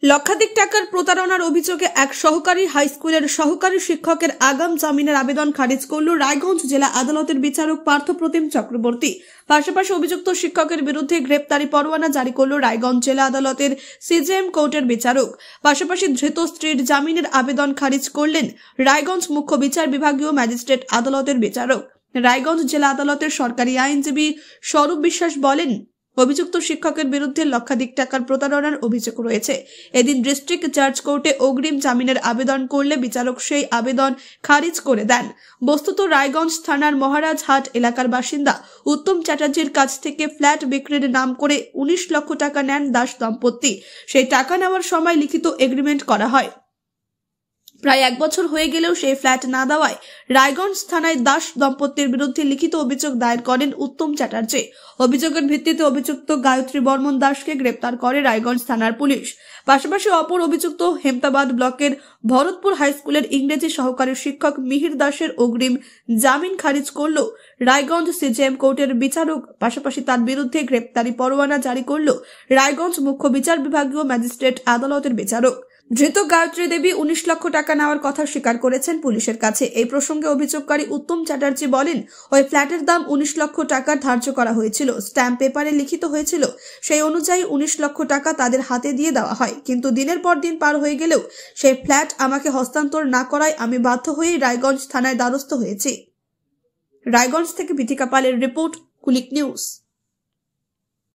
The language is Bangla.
লক্ষাধিক টাকার প্রতারণার অভিযোগে এক সহকারী হাইস্কুলের সহকারী শিক্ষকের আগাম জামিনের আবেদন খারিজ করল রায়গঞ্জ জেলা আদালতের বিচারক পার্থপ্রতিম চক্রবর্তী। পাশাপাশি অভিযুক্ত শিক্ষকের বিরুদ্ধে গ্রেপ্তারি পরোয়ানা জারি করল রায়গঞ্জ জেলা আদালতের সিজেএম কোর্টের বিচারক। পাশাপাশি ধৃত স্ত্রীর জামিনের আবেদন খারিজ করলেন রায়গঞ্জ মুখ্য বিচার বিভাগীয় ম্যাজিস্ট্রেট আদালতের বিচারক। রায়গঞ্জ জেলা আদালতের সরকারি আইনজীবী স্বরূপ বিশ্বাস বলেন, অভিযুক্ত শিক্ষকের বিরুদ্ধে লক্ষাধিক টাকার প্রতারণার অভিযোগ রয়েছে। এদিন ডিস্ট্রিক্ট জাজ কোর্টে অগ্রিম জামিনের আবেদন করলে বিচারক সেই আবেদন খারিজ করে দেন। বস্তুত রায়গঞ্জ থানার মহারাজহাট এলাকার বাসিন্দা উত্তম চ্যাটার্জির কাছ থেকে ফ্ল্যাট বিক্রির নাম করে 19 লক্ষ টাকা নেন দাস দম্পতি। সেই টাকা নেওয়ার সময় লিখিত এগ্রিমেন্ট করা হয়। প্রায় 1 বছর হয়ে গেলেও সেই ফ্ল্যাট না দেওয়ায় রায়গঞ্জ থানায় দাস দম্পতির বিরুদ্ধে লিখিত অভিযোগ দায়ের করেন উত্তম চ্যাটার্জি। অভিযোগের ভিত্তিতে অভিযুক্ত গায়ত্রী বর্মন দাসকে গ্রেপ্তার করে রায়গঞ্জ থানার পুলিশ। পাশাপাশি অপর অভিযুক্ত হেমতাবাদ ব্লকের ভরতপুর হাইস্কুলের ইংরেজি সহকারী শিক্ষক মিহির দাসের অগ্রিম জামিন খারিজ করল রায়গঞ্জ সিজেএম কোর্টের বিচারক। পাশাপাশি তার বিরুদ্ধে গ্রেপ্তারি পরোয়ানা জারি করল রায়গঞ্জ মুখ্য বিচার বিভাগীয় ম্যাজিস্ট্রেট আদালতের বিচারক। ধৃত গায়ত্রী দেবী 19 লক্ষ টাকা নেওয়ার কথা স্বীকার করেছেন পুলিশের কাছে। এই প্রসঙ্গে অভিযোগকারী উত্তম চ্যাটার্জি বলেন, ওই ফ্ল্যাটের দাম 19 লক্ষ টাকা ধার্য করা হয়েছিল, স্ট্যাম্প পেপারে লিখিত হয়েছিল। সেই অনুযায়ী 19 লক্ষ টাকা তাদের হাতে দিয়ে দেওয়া হয়, কিন্তু দিনের পর দিন পার হয়ে গেলেও সেই ফ্ল্যাট আমাকে হস্তান্তর না করায় আমি বাধ্য হয়েই রায়গঞ্জ থানায় দ্বারস্থ হয়েছি। রায়গঞ্জ থেকে বিথিকা পালের রিপোর্ট, কুলিক নিউজ।